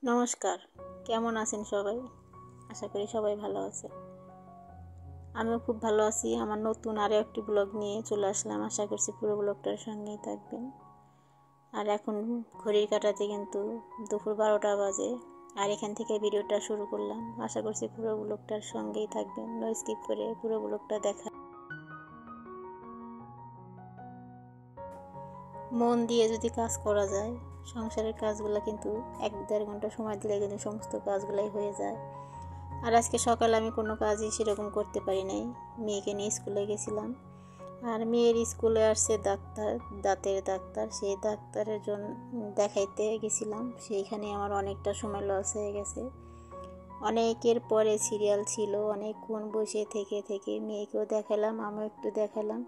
নমস্কার, কেমন আছেন সবাই? আশা করি সবাই ভালো আছে। আমিও খুব ভালো আছি। আমার নতুন আরও একটি ব্লগ নিয়ে চলে আসলাম। আশা করছি পুরো ব্লগটার সঙ্গেই থাকবেন। আর এখন ঘড়ির কাঁটাতে কিন্তু দুপুর 12টা বাজে। আর এখান থেকে ভিডিওটা শুরু করলাম। আশা করছি পুরো ব্লগটার সঙ্গেই থাকবেন, নো স্কিপ করে পুরো ব্লগটা দেখা। মন দিয়ে যদি কাজ করা যায়, সংসারের কাজগুলো কিন্তু 1-1.5 ঘন্টা সময় দিলে কিন্তু সমস্ত কাজগুলাই হয়ে যায়। আর আজকে সকালে আমি কোনো কাজই সেরকম করতে পারি নাই। মেয়েকে নিয়ে স্কুলে গেছিলাম। আর মেয়ের স্কুলে আসছে দাঁতের ডাক্তার। সেই ডাক্তারের জন্য দেখাইতে গেছিলাম। সেইখানে আমার অনেকটা সময় লস হয়ে গেছে। অনেকের পরে সিরিয়াল ছিল, অনেকক্ষণ বসে থেকে থেকে মেয়েকেও দেখালাম, আমিও একটু দেখালাম।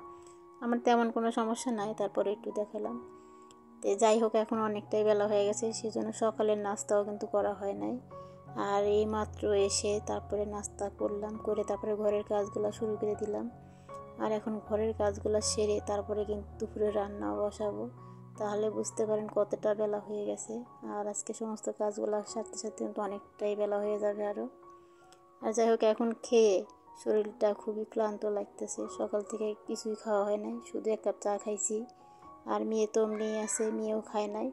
আমার তেমন কোনো সমস্যা নাই, তারপরে একটু দেখালাম। তো যাই হোক, এখন অনেকটাই বেলা হয়ে গেছে, সেজন্য সকালের নাস্তাও কিন্তু করা হয় নাই। আর এই মাত্র এসে তারপরে নাস্তা করলাম, করে তারপরে ঘরের কাজগুলো শুরু করে দিলাম। আর এখন ঘরের কাজগুলো সেরে তারপরে কিন্তু দুপুরে রান্না বসাবো। তাহলে বুঝতে পারেন কতটা বেলা হয়ে গেছে। আর আজকে সমস্ত কাজগুলোর সাথে সাথে কিন্তু অনেকটাই বেলা হয়ে যাবে আরও। আর যাই হোক, এখন খেয়ে শরীরটা খুবই ক্লান্ত লাগতেছে। সকাল থেকে কিছুই খাওয়া হয় নাই, শুধু 1 কাপ চা খাইছি। আর মেয়ে তো এমনি আছে, মেয়েও খায় নাই।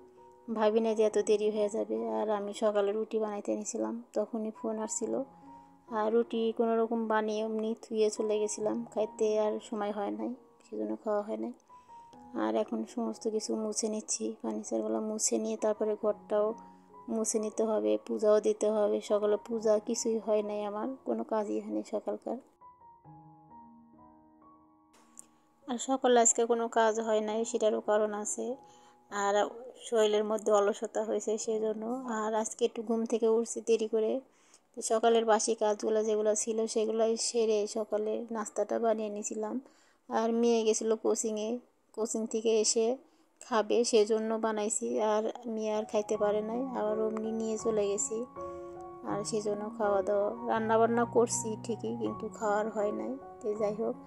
ভাবি না যে এত দেরি হয়ে যাবে। আর আমি সকালে রুটি বানাইতে নিয়েছিলাম, তখনই ফোন আসছিল। আর রুটি কোনো রকম বানিয়ে এমনি ধুয়ে চলে গেছিলাম, খাইতে আর সময় হয় নাই, সেজন্য খাওয়া হয় নাই। আর এখন সমস্ত কিছু মুছে নিচ্ছি, ফার্নিচারগুলো মুছে নিয়ে তারপরে ঘরটাও মুছে নিতে হবে, পূজাও দিতে হবে। সকালে পূজা কিছুই হয় নাই, আমার কোনো কাজই হয়নি সকালকার। আর সকালে আজকে কোনো কাজ হয় নাই, সেটারও কারণ আছে। আর শরীরের মধ্যে অলসতা হয়েছে সেই জন্য। আর আজকে একটু ঘুম থেকে উঠছি দেরি করে। সকালের বাসি কাজগুলো যেগুলো ছিল সেগুলোই সেরে সকালে নাস্তাটা বানিয়ে নিয়েছিলাম। আর মেয়ে গেছিলো কোচিং থেকে এসে খাবে, সেজন্য বানাইছি। আর মেয়ে আর খাইতে পারে নাই, আবার অমনি নিয়ে চলে গেছি। আর সেজন্য খাওয়া দাওয়া রান্না বান্না করছি ঠিকই, কিন্তু খাওয়ার হয় নাই। তো যাই হোক,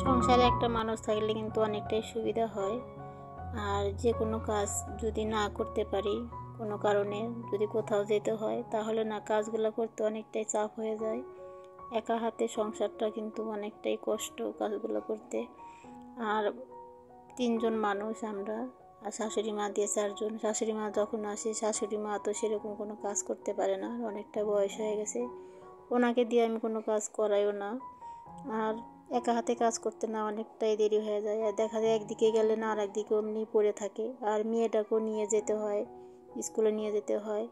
সংসারে একটা মানুষ থাকলে কিন্তু অনেকটাই সুবিধা হয়। আর যে কোনো কাজ যদি না করতে পারি, কোনো কারণে যদি কোথাও যেতে হয়, তাহলে না কাজগুলো করতে অনেকটাই চাপ হয়ে যায়। একা হাতে সংসারটা কিন্তু অনেকটাই কষ্ট কাজগুলো করতে। আর 3জন মানুষ আমরা, আর শাশুড়ি মা দিয়ে 4জন। শাশুড়ি মা যখন আসে, শাশুড়ি মা তো সেরকম কোনো কাজ করতে পারে না, অনেকটা বয়স হয়ে গেছে। ওনাকে দিয়ে আমি কোনো কাজ করাইও না। আর একা হাতে কাজ করতে না অনেকটাই দেরি হয়ে যায়। আর দেখা যায় একদিকে গেলে না আর একদিকে অমনি পড়ে থাকে। আর মেয়েটাকেও নিয়ে যেতে হয়, স্কুলে নিয়ে যেতে হয়।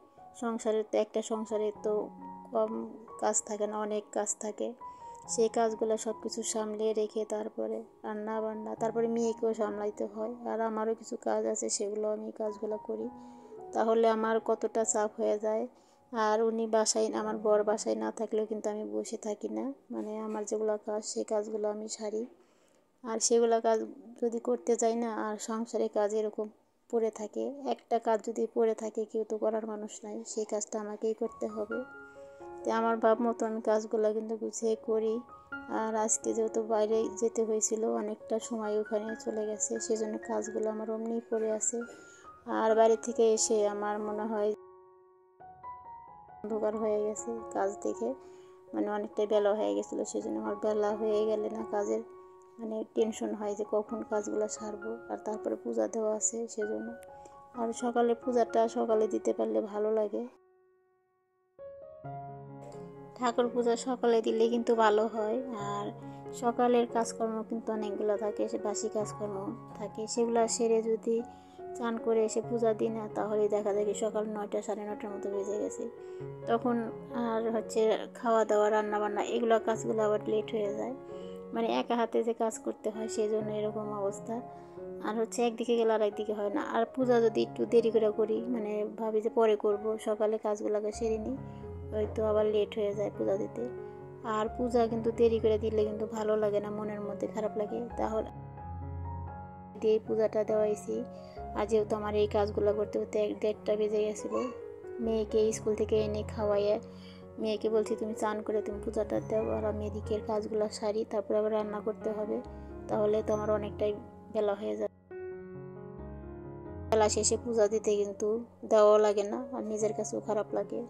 সংসারের তো একটা সংসারে তো কম কাজ থাকে না, অনেক কাজ থাকে। সেই কাজগুলো সব কিছু সামলিয়ে রেখে তারপরে রান্না বান্না, তারপরে মেয়েকেও সামলাইতে হয়। আর আমারও কিছু কাজ আছে, সেগুলো আমি কাজগুলো করি। তাহলে আমার কতটা চাপ হয়ে যায়। আর উনি বাসায়, আমার বর বাসায় না থাকলেও কিন্তু আমি বসে থাকি না, মানে আমার যেগুলো কাজ সেই কাজগুলো আমি সারি। আর সেগুলো কাজ যদি করতে যাই না, আর সংসারে কাজ এরকম পড়ে থাকে, একটা কাজ যদি পড়ে থাকে কেউ তো করার মানুষ নাই, সেই কাজটা আমাকেই করতে হবে। তো আমার ভাব মতো আমি কাজগুলো কিন্তু গুছিয়ে করি। আর আজকে যেহেতু বাইরে যেতে হয়েছিল, অনেকটা সময় ওখানে চলে গেছে, সেজন্য কাজগুলো আমার অমনি পড়ে আছে। আর বাড়ি থেকে এসে আমার মনে হয় অন্ধকার হয়ে গেছে কাজ দেখে, মানে অনেকটাই বেলা হয়ে গেছিলো। সেজন্য আমার বেলা হয়ে গেলে না কাজের মানে টেনশন হয় যে কখন কাজগুলো সারবো। আর তারপরে পূজা দেওয়া আছে সেজন্য। আর সকালে পূজাটা সকালে দিতে পারলে ভালো লাগে। ঠাকুর পূজা সকালে দিলে কিন্তু ভালো হয়। আর সকালের কাজকর্ম কিন্তু অনেকগুলো থাকে, সে বাসি কাজকর্ম থাকে, সেগুলো সেরে যদি চান করে এসে পূজা দিই না, তাহলে দেখা যায় কি সকাল 9টা 9:30টার মতো বেজে গেছে। তখন আর হচ্ছে খাওয়া দাওয়া রান্না বান্না এগুলো কাজগুলো আবার লেট হয়ে যায়, মানে একা হাতে যে কাজ করতে হয় সেজন্য এরকম অবস্থা। আর হচ্ছে একদিকে গেলে আর একদিকে হয় না। আর পূজা যদি একটু দেরি করে করি, মানে ভাবি যে পরে করব, সকালে কাজগুলোকে সেরে নিই, হয়তো আবার লেট হয়ে যায় পূজা দিতে। আর পূজা কিন্তু দেরি করে দিলে কিন্তু ভালো লাগে না, মনের মধ্যে খারাপ লাগে। তাহলে দিয়ে পূজাটা দেওয়াইছি। আর যেহেতু আমার এই কাজগুলো করতে করতে 1-1:30টা বেজে গেছিলো, মেয়েকে স্কুল থেকে এনে খাওয়াইয়ে মেয়েকে বলছি তুমি চান করে তুমি পূজাটা দাও, আর আমি এদিকের কাজগুলো সারি, তারপরে আবার রান্না করতে হবে। তাহলে তো আমার অনেকটাই বেলা হয়ে যাবে। বেলা শেষে পূজা দিতে কিন্তু দেওয়াও লাগে না, আর নিজের কাছেও খারাপ লাগে।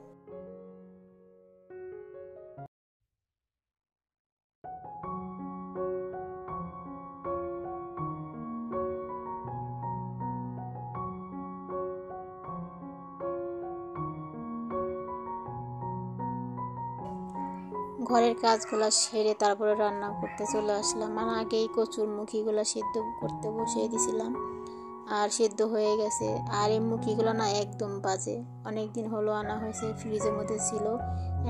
ঘরের কাজগুলো সেরে তারপরে রান্না করতে চলে আসলাম। আর আগেই কচুর মুখিগুলো সেদ্ধ করতে বসিয়ে দিয়েছিলাম, আর সেদ্ধ হয়ে গেছে। আর এই মুখিগুলো না একদম বাজে, অনেক দিন হলো আনা হয়েছে, ফ্রিজের মধ্যে ছিল,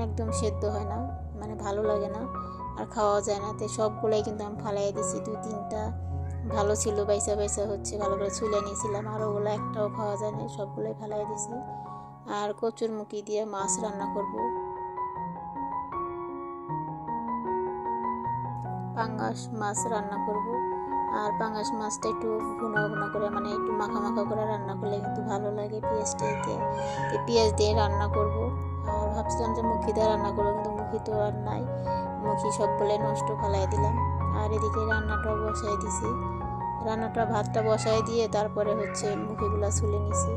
একদম সেদ্ধ হয় না, মানে ভালো লাগে না, আর খাওয়া যায় না। তো সবগুলোই কিন্তু আমি ফালাই দিছি। 2-3টা ভালো ছিল, বাইসা বাইসা হচ্ছে, ভালো করে ছুলে নিয়েছিলাম, আর ওগুলো একটাও খাওয়া যায় না, সবগুলোই ফালাই দিছি। আর কচুর মুখি দিয়ে মাছ রান্না করব, পাঙ্গাস মাছ রান্না করব। আর পাঙ্গাস মাছটা একটু ভুনা ভুনা করে, মানে একটু মাখা মাখা করে রান্না করলে কিন্তু ভালো লাগে পেঁয়াজটা দিয়ে। তো পেঁয়াজ দিয়ে রান্না করব। আর ভাবছিলাম যে মুখি দিয়ে রান্না করবো, কিন্তু মুখি তো আর নাই, মুখি সবগুলো নষ্ট ফেলাই দিলাম। আর এদিকে রান্নাটাও বসাই দিছি, ভাতটা বসাই দিয়ে তারপরে হচ্ছে মুখিগুলো ছুলে নিছি।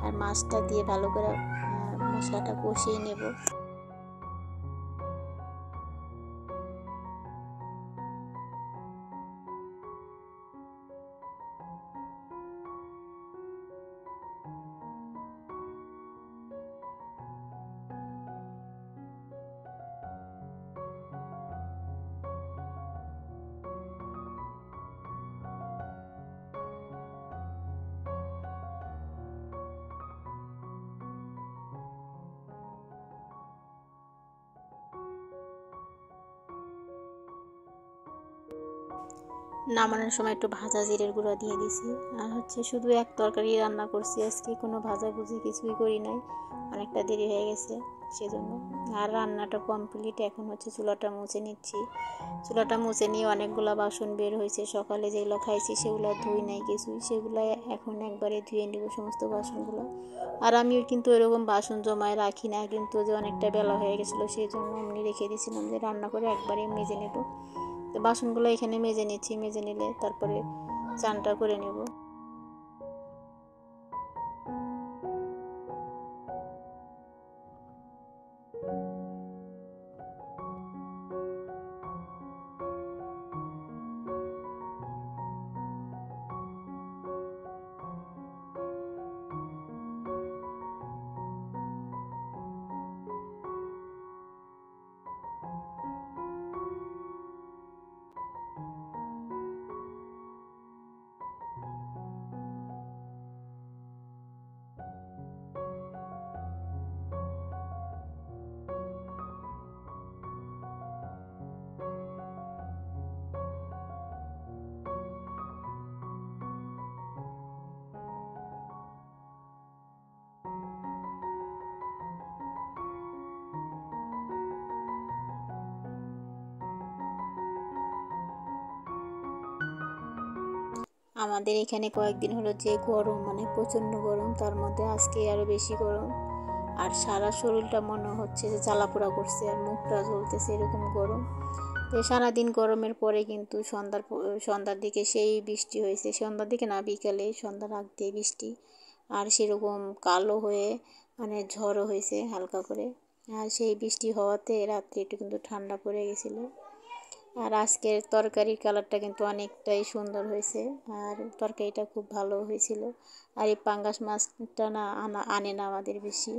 আর মাছটা দিয়ে ভালো করে মশলাটা কষিয়ে নেব। নামানোর সময় একটু ভাজা জিরের গুঁড়া দিয়ে দিছি। আর হচ্ছে শুধু এক তরকারি রান্না করছি আজকে, কোনো ভাজাভুজি কিছুই করি নাই, অনেকটা দেরি হয়ে গেছে সেজন্য। আর রান্নাটা কমপ্লিট, এখন হচ্ছে চুলাটা মুছে নিচ্ছি। চুলাটা মুছে নিয়ে অনেকগুলো বাসন বের হয়েছে, সকালে যেগুলো খাইছি সেগুলো ধুই নাই কিছুই, সেগুলো এখন একবারে ধুয়ে নেব সমস্ত বাসনগুলো। আর আমিও কিন্তু এরকম বাসন জমায় রাখি না, কিন্তু যে অনেকটা বেলা হয়ে গেছিলো সেই জন্য এমনি রেখে দিয়েছিলাম যে রান্না করে একবারে মেজে নেব। তো বাসনগুলো এখানে মেজে নিচ্ছি, মেজে নিলে তারপরে চানটা করে নেব। আমাদের এখানে কয়েকদিন হলো যে গরম, মানে প্রচণ্ড গরম, তার মধ্যে আজকে আরও বেশি গরম। আর সারা শরীরটা মনে হচ্ছে যে জ্বালাপোড়া করছে আর মুখটা জ্বলতেছে, এরকম গরম। তো সারাদিন গরমের পরে কিন্তু সন্ধ্যার দিকে সেই বৃষ্টি হয়েছে, সন্ধ্যার দিকে না, বিকালে সন্ধ্যার আগ দিয়ে বৃষ্টি। আর সেরকম কালো হয়ে মানে ঝড়ও হয়েছে হালকা করে। আর সেই বৃষ্টি হওয়াতে রাত্রে একটু কিন্তু ঠান্ডা পড়ে গেছিলো। আর আজকের তরকারির কালারটা কিন্তু অনেকটাই সুন্দর হয়েছে, আর তরকারিটা খুব ভালো হয়েছিল। আর এই পাঙ্গাস মাছটা না আনে না আমাদের বেশি।